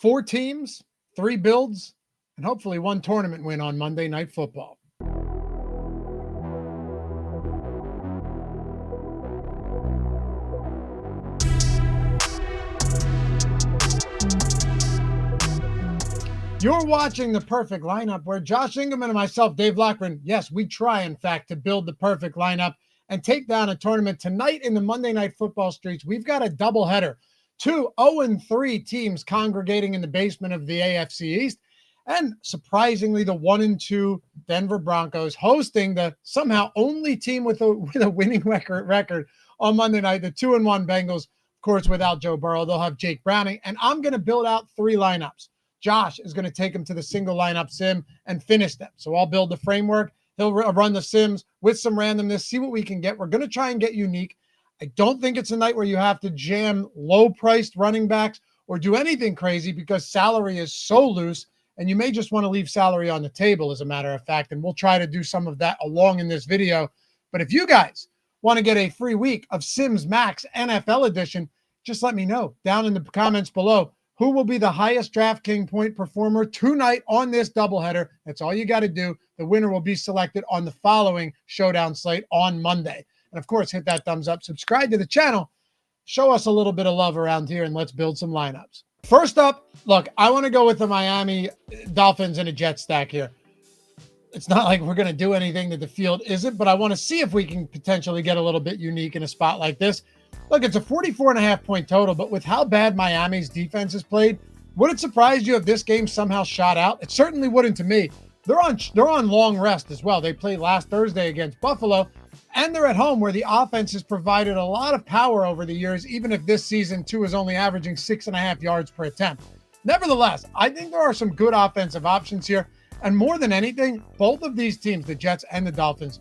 4 teams, 3 builds, and hopefully 1 tournament win on Monday Night Football. You're watching The Perfect Lineup, where Josh Engleman and myself, Dave Loughran, yes, we try, in fact, to build the perfect lineup and take down a tournament. Tonight in the Monday Night Football streets, we've got a doubleheader. 2 0-3 teams congregating in the basement of the AFC East. And surprisingly, the 1-2 Denver Broncos hosting the somehow only team with a winning record on Monday night, the 2-1 Bengals, of course, without Joe Burrow. They'll have Jake Browning. And I'm going to build out 3 lineups. Josh is going to take them to the single lineup sim and finish them. So I'll build the framework. He'll run the sims with some randomness, see what we can get. We're going to try and get unique. I don't think it's a night where you have to jam low-priced running backs or do anything crazy because salary is so loose, and you may just want to leave salary on the table, as a matter of fact, and we'll try to do some of that along in this video. But if you guys want to get a free week of Sims Max NFL Edition, just let me know down in the comments below who will be the highest DraftKings point performer tonight on this doubleheader. That's all you got to do. The winner will be selected on the following showdown slate on Monday. And of course, hit that thumbs up, subscribe to the channel, show us a little bit of love around here, and let's build some lineups. First up, look, I want to go with the Miami Dolphins and a Jet stack here. It's not like we're going to do anything that the field isn't, but I want to see if we can potentially get a little bit unique in a spot like this. Look, it's a 44.5 point total, but with how bad Miami's defense has played, would it surprise you if this game somehow shot out? It certainly wouldn't to me. They're on long rest as well. They played last Thursday against Buffalo, and they're at home where the offense has provided a lot of power over the years, even if this season Tua is only averaging 6.5 yards per attempt. Nevertheless, I think there are some good offensive options here. And more than anything, both of these teams, the Jets and the Dolphins,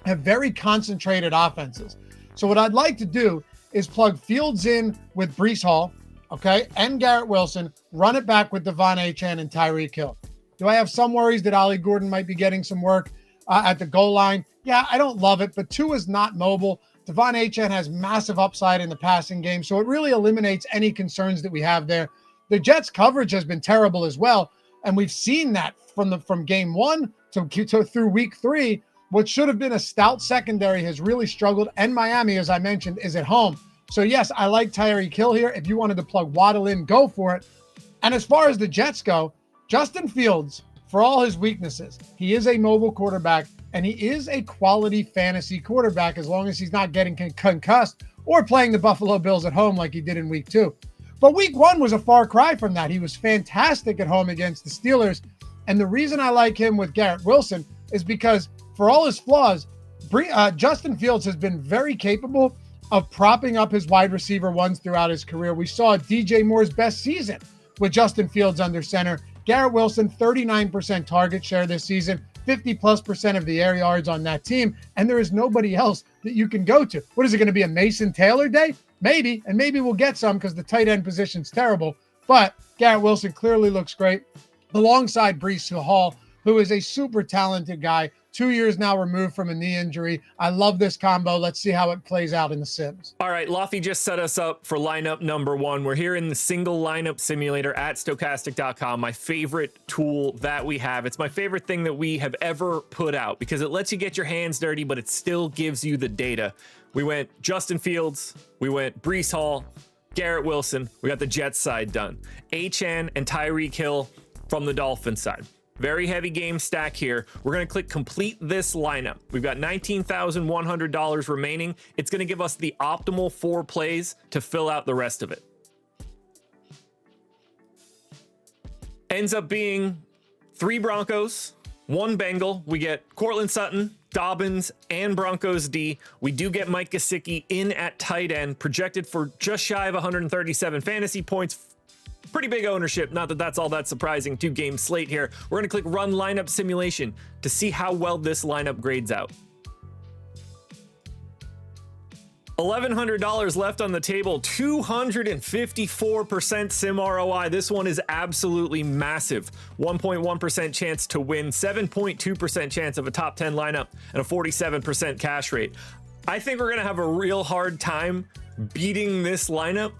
have very concentrated offenses. So what I'd like to do is plug Fields in with Breece Hall, okay, and Garrett Wilson, run it back with Devon Achane and Tyreek Hill. Do I have some worries that Ollie Gordon might be getting some work at the goal line? Yeah, I don't love it, but Tua is not mobile. Devon Achane has massive upside in the passing game, so it really eliminates any concerns that we have there. The Jets' coverage has been terrible as well, and we've seen that from game 1 to through week 3. What should have been a stout secondary has really struggled, and Miami, as I mentioned, is at home. So yes, I like Tyreek Hill here. If you wanted to plug Waddle in, go for it. And as far as the Jets go, Justin Fields, for all his weaknesses, he is a mobile quarterback, and he is a quality fantasy quarterback as long as he's not getting concussed or playing the Buffalo Bills at home like he did in week 2. But week 1 was a far cry from that. He was fantastic at home against the Steelers. And the reason I like him with Garrett Wilson is because for all his flaws, Justin Fields has been very capable of propping up his wide receiver ones throughout his career. We saw DJ Moore's best season with Justin Fields under center. Garrett Wilson, 39% target share this season, 50+% of the air yards on that team, and there is nobody else that you can go to. What is it going to be, a Mason Taylor day? Maybe, and maybe we'll get some because the tight end position's terrible, but Garrett Wilson clearly looks great alongside Breece Hall, who is a super talented guy, 2 years now removed from a knee injury. I love this combo. Let's see how it plays out in the Sims. All right, Loughy just set us up for lineup number 1. We're here in the single lineup simulator at Stokastic.com, my favorite tool that we have. It's my favorite thing that we have ever put out because it lets you get your hands dirty, but it still gives you the data. We went Justin Fields, we went Breece Hall, Garrett Wilson, we got the Jets side done. Achane and Tyreek Hill from the Dolphins side. Very heavy game stack here. We're going to click complete this lineup. We've got $19,100 remaining. It's going to give us the optimal 4 plays to fill out the rest of it. Ends up being 3 Broncos, 1 Bengal. We get Courtland Sutton, Dobbins, and Broncos D. We do get Mike Gesicki in at tight end, projected for just shy of 137 fantasy points. Pretty big ownership, not that that's all that surprising. 2-game slate here. We're gonna click run lineup simulation to see how well this lineup grades out. $1,100 left on the table, 254% sim ROI. This one is absolutely massive. 1.1% chance to win, 7.2% chance of a top 10 lineup, and a 47% cash rate. I think we're gonna have a real hard time beating this lineup,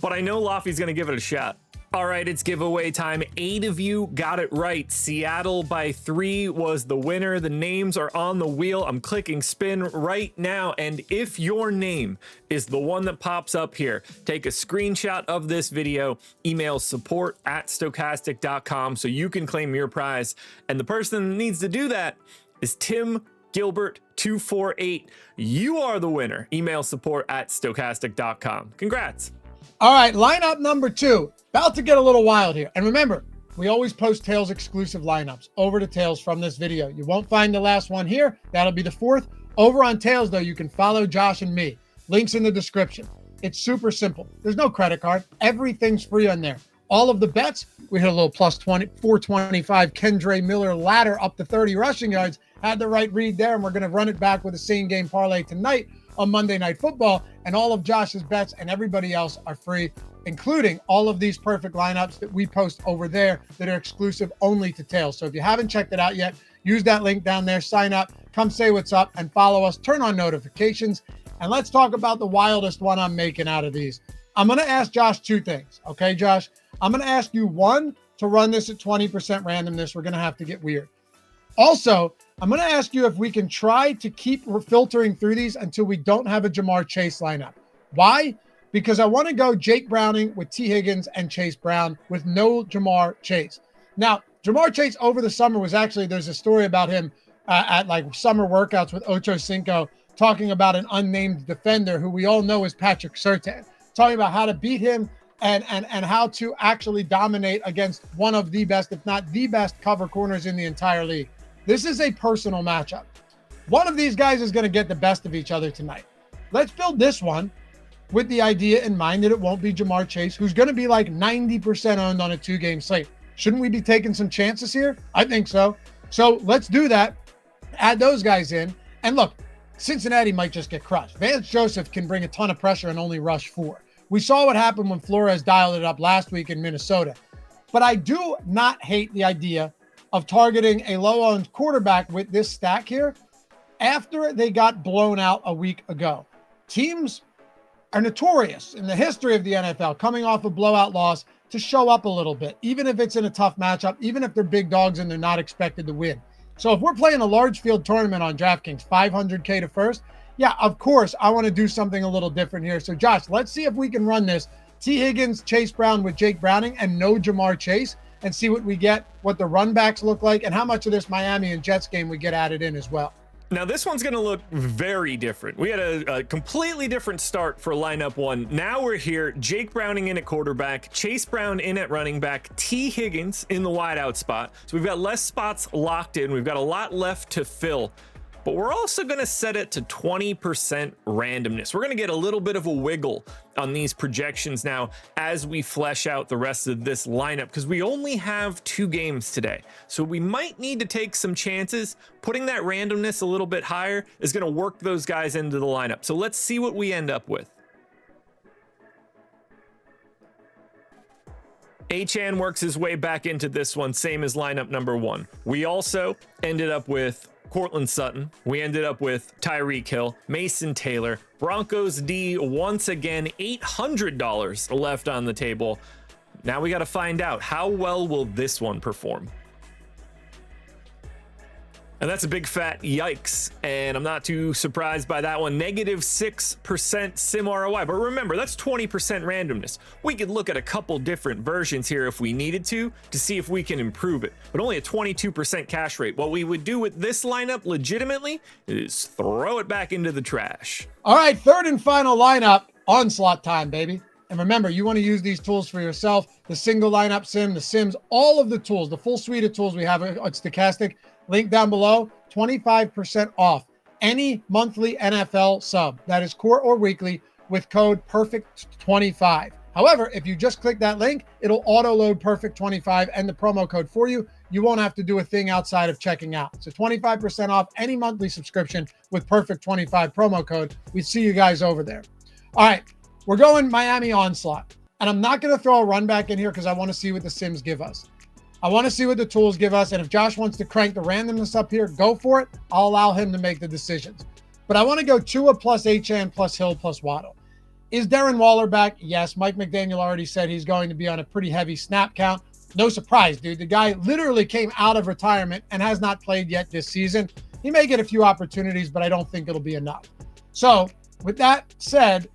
but I know Loughy's gonna give it a shot. All right, it's giveaway time. 8 of you got it right. Seattle by 3 was the winner. The names are on the wheel. I'm clicking spin right now. And if your name is the one that pops up here, take a screenshot of this video, email support@stokastic.com so you can claim your prize. And the person that needs to do that is Tim Gilbert 248. You are the winner. Email support@stokastic.com. Congrats. All right, lineup number 2. About to get a little wild here. And remember, we always post Tails exclusive lineups over to Tails from this video. You won't find the last one here. That'll be the 4th. Over on Tails, though, you can follow Josh and me. Links in the description. It's super simple. There's no credit card. Everything's free on there. All of the bets, we hit a little plus 425 Kendre Miller ladder up to 30 rushing yards. Had the right read there, and we're going to run it back with a same game parlay tonight on Monday Night Football. And all of Josh's bets and everybody else are free, including all of these perfect lineups that we post over there that are exclusive only to Tails. So if you haven't checked it out yet, use that link down there, sign up, come say what's up, and follow us, turn on notifications. And let's talk about the wildest one I'm making out of these. I'm going to ask Josh 2 things. Okay, Josh? I'm going to ask you, 1, to run this at 20% randomness. We're going to have to get weird. Also, I'm going to ask you if we can try to keep filtering through these until we don't have a Jamar Chase lineup. Why? Because I want to go Jake Browning with T. Higgins and Chase Brown with no Jamar Chase. Now, Jamar Chase over the summer was actually, there's a story about him at like summer workouts with Ocho Cinco talking about an unnamed defender who we all know is Patrick Surtain, talking about how to beat him and how to actually dominate against one of the best, if not the best, cover corners in the entire league. This is a personal matchup. One of these guys is going to get the best of each other tonight. Let's build this one with the idea in mind that it won't be Jamar Chase, who's going to be like 90% owned on a 2-game slate. Shouldn't we be taking some chances here? I think so. So let's do that. Add those guys in. And look, Cincinnati might just get crushed. Vance Joseph can bring a ton of pressure and only rush 4. We saw what happened when Flores dialed it up last week in Minnesota. But I do not hate the idea of targeting a low-owned quarterback with this stack here after they got blown out a week ago. Teams are notorious in the history of the NFL coming off a blowout loss to show up a little bit, even if it's in a tough matchup, even if they're big dogs and they're not expected to win. So if we're playing a large field tournament on DraftKings, $500K to first, yeah, of course, I want to do something a little different here. So Josh, let's see if we can run this T. Higgins, Chase Brown with Jake Browning and no Jamar Chase, and see what we get, what the run backs look like, and how much of this Miami and Jets game we get added in as well. Now, this one's going to look very different. We had a completely different start for lineup 1. Now we're here. Jake Browning in at quarterback, Chase Brown in at running back, T. Higgins in the wideout spot. So we've got less spots locked in. We've got a lot left to fill. But we're also going to set it to 20% randomness. We're going to get a little bit of a wiggle on these projections now as we flesh out the rest of this lineup, because we only have 2 games today. So we might need to take some chances. Putting that randomness a little bit higher is going to work those guys into the lineup. So let's see what we end up with. Achan works his way back into this one, same as lineup number 1. We also ended up with Cortland Sutton. We ended up with Tyreek Hill, Mason Taylor, Broncos D once again, $800 left on the table. Now we got to find out, how well will this one perform? And that's a big fat yikes, and I'm not too surprised by that one. -6% sim ROI, but remember, that's 20% randomness. We could look at a couple different versions here if we needed to see if we can improve it, but only a 22% cash rate. What we would do with this lineup legitimately is throw it back into the trash. All right, 3rd and final lineup, onslaught time, baby. And remember, you want to use these tools for yourself, the single lineup sim, the sims, all of the tools, the full suite of tools we have at Stokastic. Link down below, 25% off any monthly NFL sub. That is core or weekly with code PERFECT25. However, if you just click that link, it'll auto-load PERFECT25 and the promo code for you. You won't have to do a thing outside of checking out. So 25% off any monthly subscription with PERFECT25 promo code. We see you guys over there. All right, we're going Miami onslaught. And I'm not going to throw a run back in here because I want to see what the sims give us. I want to see what the tools give us. And if Josh wants to crank the randomness up here, go for it. I'll allow him to make the decisions. But I want to go Tua plus Achan plus Hill plus Waddle. Is Darren Waller back? Yes. Mike McDaniel already said he's going to be on a pretty heavy snap count. No surprise, dude. The guy literally came out of retirement and has not played yet this season. He may get a few opportunities, but I don't think it'll be enough. So with that said,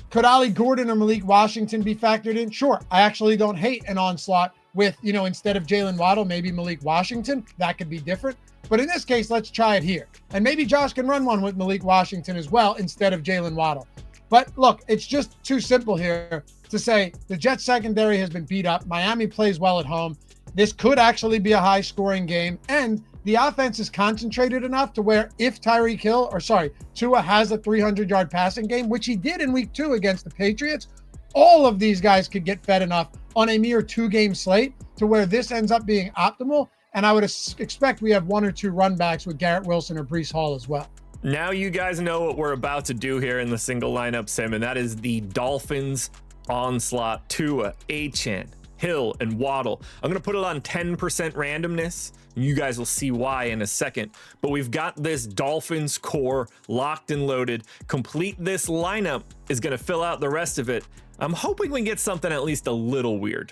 could Ollie Gordon or Malik Washington be factored in? Sure. I actually don't hate an onslaught with, instead of Jalen Waddle, maybe Malik Washington. That could be different. But in this case, let's try it here. And maybe Josh can run one with Malik Washington as well instead of Jalen Waddle. But look, it's just too simple here to say the Jets secondary has been beat up. Miami plays well at home. This could actually be a high-scoring game. And the offense is concentrated enough to where if Tua has a 300-yard passing game, which he did in week 2 against the Patriots, all of these guys could get fed enough on a mere 2-game slate to where this ends up being optimal. And I would expect we have 1 or 2 run backs with Garrett Wilson or Breece Hall as well. Now you guys know what we're about to do here in the single lineup sim, and that is the Dolphins onslaught. Tua, Achane, Hill, and Waddle. I'm going to put it on 10% randomness. You guys will see why in a second. But we've got this Dolphins core locked and loaded. Complete this lineup is going to fill out the rest of it. I'm hoping we get something at least a little weird.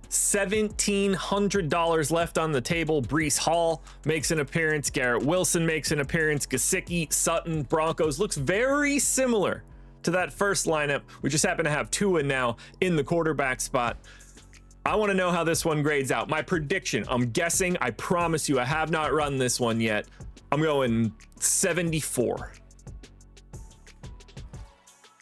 $1,700 left on the table. Breece Hall makes an appearance. Garrett Wilson makes an appearance. Gesicki, Sutton, Broncos. Looks very similar to that first lineup. We just happen to have Tua now in the quarterback spot. I want to know how this one grades out. My prediction, I'm guessing, I promise you, I have not run this one yet. I'm going 74.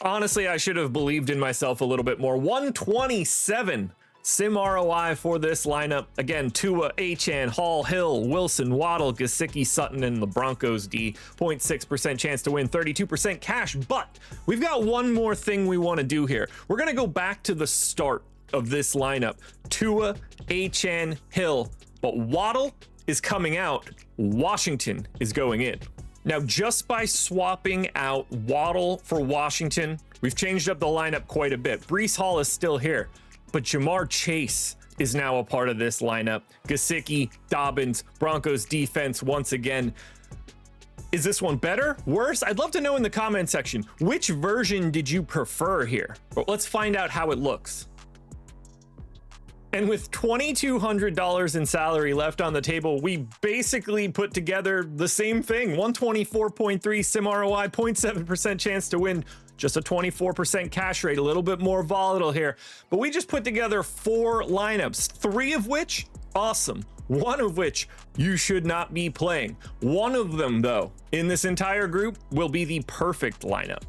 Honestly, I should have believed in myself a little bit more. 127 sim ROI for this lineup. Again, Tua, Achane, Hall, Hill, Wilson, Waddle, Gesicki, Sutton, and the Broncos D. 0.6% chance to win, 32% cash. But we've got one more thing we want to do here. We're going to go back to the start of this lineup. Tua, Achane, Hill. But Waddle is coming out. Washington is going in. Now, just by swapping out Waddle for Washington, we've changed up the lineup quite a bit. Breece Hall is still here, but Jamar Chase is now a part of this lineup. Gesicki, Dobbins, Broncos defense once again. Is this one better? Worse? I'd love to know in the comment section. Which version did you prefer here? But let's find out how it looks. And with $2,200 in salary left on the table, we basically put together the same thing. 124.3 sim ROI, 0.7% chance to win, just a 24% cash rate, a little bit more volatile here. But we just put together 4 lineups, 3 of which, awesome. 1 of which you should not be playing. 1 of them, though, in this entire group will be the perfect lineup.